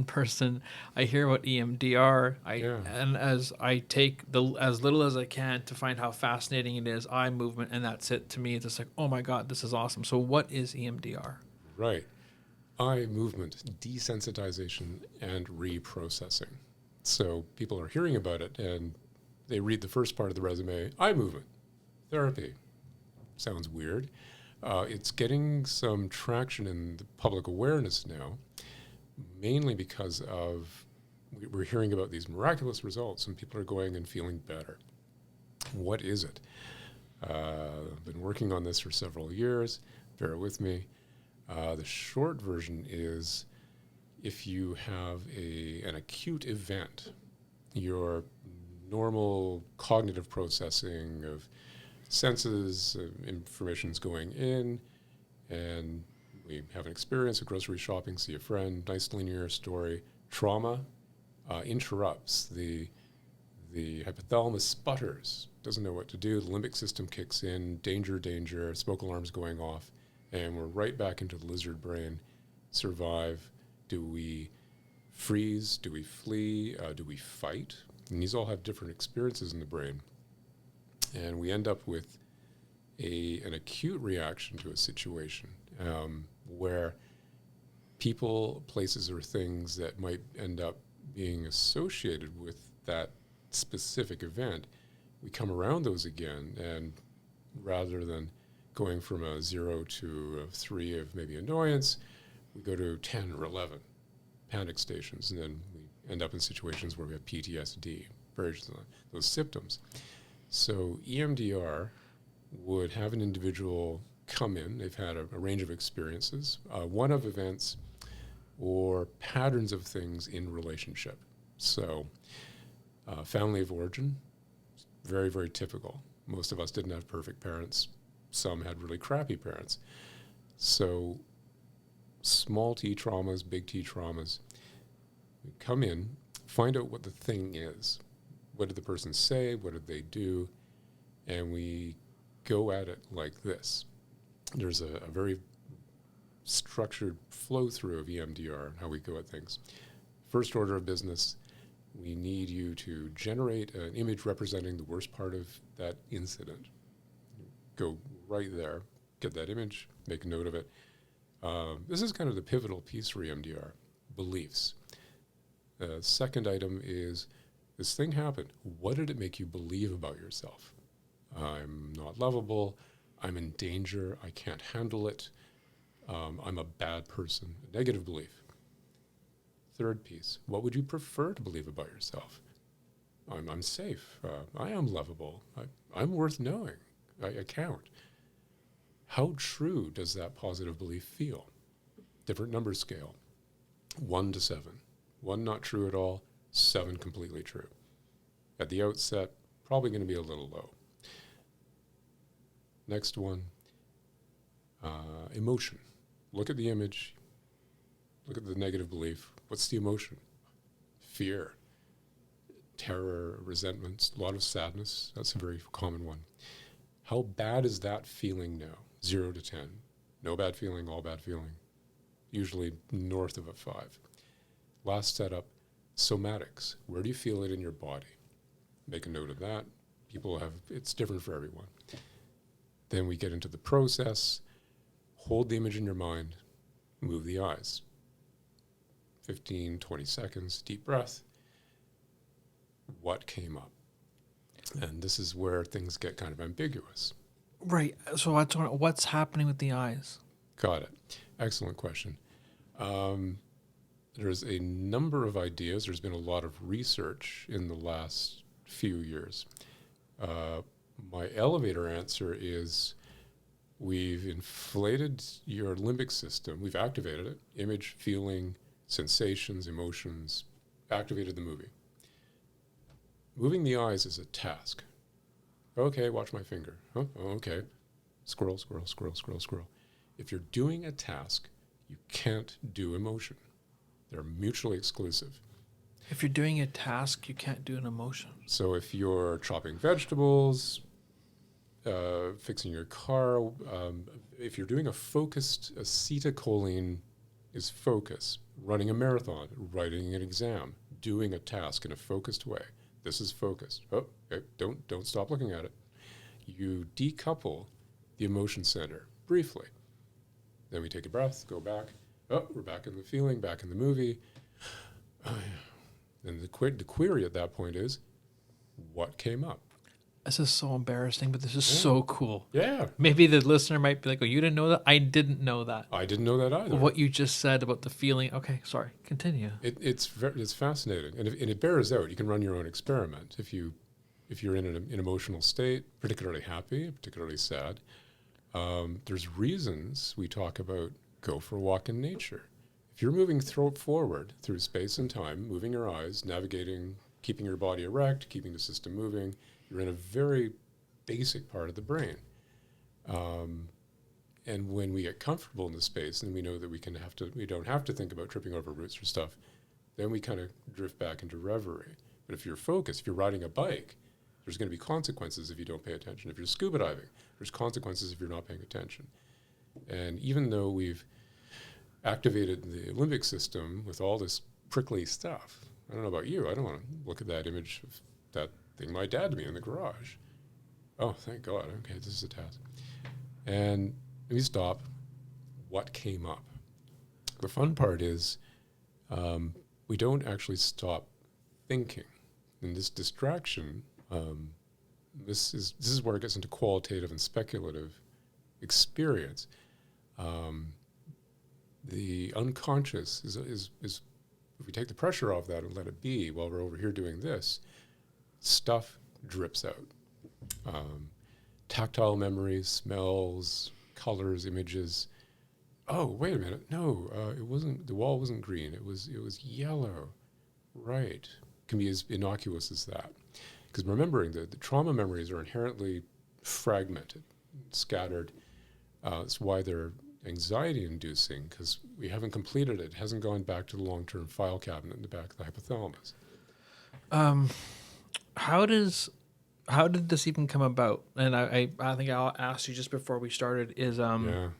person. I hear about EMDR. Yeah. And as I take the as little as I can to find how fascinating it is, eye movement, and that's it. To me, it's just like, oh my god, this is awesome. So, what is EMDR? Right. Eye movement, desensitization, and reprocessing. So people are hearing about it and they read the first part of the resume, eye movement, therapy. Sounds weird. It's getting some traction in the public awareness now, mainly because of we're hearing about these miraculous results and people are going and feeling better. What is it? I've been working on this for several years. Bear with me. The short version is if you have an acute event, your normal cognitive processing of senses, information's going in, and we have an experience of grocery shopping, see a friend, nice linear story. Trauma interrupts. The hypothalamus sputters, doesn't know what to do. The limbic system kicks in, danger, danger, smoke alarms going off, and we're right back into the lizard brain. Survive. Do we freeze? Do we flee? Do we fight? And these all have different experiences in the brain. And we end up with an acute reaction to a situation where people, places, or things that might end up being associated with that specific event, we come around those again, and rather than going from a 0 to a 3 of maybe annoyance, we go to 10 or 11 panic stations, and then we end up in situations where we have PTSD, various of those symptoms. So EMDR would have an individual come in. They've had a range of experiences, one of events or patterns of things in relationship. So family of origin, very, very typical. Most of us didn't have perfect parents. Some had really crappy parents. So small t traumas, big T traumas, we come in, find out what the thing is. What did the person say? What did they do? And we go at it like this. There's a very structured flow through of EMDR, how we go at things. First order of business, we need you to generate an image representing the worst part of that incident. Go right there, get that image, make a note of it. This is kind of the pivotal piece for EMDR, beliefs. The second item is, this thing happened. What did it make you believe about yourself? I'm not lovable. I'm in danger. I can't handle it. I'm a bad person. A negative belief. Third piece, what would you prefer to believe about yourself? I'm safe. I am lovable. I'm worth knowing. I count. How true does that positive belief feel? Different number scale. 1 to 7. 1 not true at all, 7 completely true. At the outset, probably going to be a little low. Next one, emotion. Look at the image. Look at the negative belief. What's the emotion? Fear, terror, resentment, a lot of sadness. That's a very common one. How bad is that feeling now? 0 to 10. No bad feeling, all bad feeling. Usually north of a 5. Last setup, somatics. Where do you feel it in your body? Make a note of that. It's different for everyone. Then we get into the process. Hold the image in your mind. Move the eyes. 15, 20 seconds, deep breath. What came up? And this is where things get kind of ambiguous. Right. So what's happening with the eyes? Got it. Excellent question. There's a number of ideas. There's been a lot of research in the last few years. My elevator answer is we've inflated your limbic system. We've activated it. Image, feeling, sensations, emotions, activated the movie. Moving the eyes is a task. Okay, watch my finger. Huh? Oh, okay. Scroll, scroll, scroll, scroll, scroll. If you're doing a task, you can't do emotion. They're mutually exclusive. If you're doing a task, you can't do an emotion. So if you're chopping vegetables, fixing your car, if you're doing a focused acetylcholine is focus. Running a marathon, writing an exam, doing a task in a focused way. This is focus. Oh, okay, don't stop looking at it. You decouple the emotion center briefly. Then we take a breath, go back. Oh, we're back in the feeling, back in the movie. Oh, yeah. And the query at that point is, what came up? This is so embarrassing, but this is so cool. Yeah. Maybe the listener might be like, oh, you didn't know that? I didn't know that. I didn't know that either. What you just said about the feeling. Okay, sorry. Continue. It's fascinating. And it bears out. You can run your own experiment. If you're in an emotional state, particularly happy, particularly sad, there's reasons we talk about go for a walk in nature. If you're moving forward through space and time, moving your eyes, navigating, keeping your body erect, keeping the system moving, you're in a very basic part of the brain. And when we get comfortable in the space and we know that we don't have to think about tripping over roots or stuff, then we kind of drift back into reverie. But if you're focused, if you're riding a bike, there's going to be consequences if you don't pay attention. If you're scuba diving, there's consequences if you're not paying attention. And even though we've activated the limbic system with all this prickly stuff, I don't know about you, I don't want to look at that image of that thing my dad did me in the garage. Oh, thank God. Okay, this is a task. And we stop. What came up? The fun part is we don't actually stop thinking. And this distraction, this is where it gets into qualitative and speculative experience. The unconscious is if we take the pressure off that and let it be while we're over here doing this, stuff drips out. Tactile memories, smells, colors, images. Oh, wait a minute. No, it wasn't. The wall wasn't green. It was yellow. Right. It can be as innocuous as that. Because remembering that the trauma memories are inherently fragmented, scattered. That's why they're anxiety-inducing, because we haven't completed it. It hasn't gone back to the long-term file cabinet in the back of the hypothalamus. How did this even come about? And I think I'll ask you just before we started is Yeah.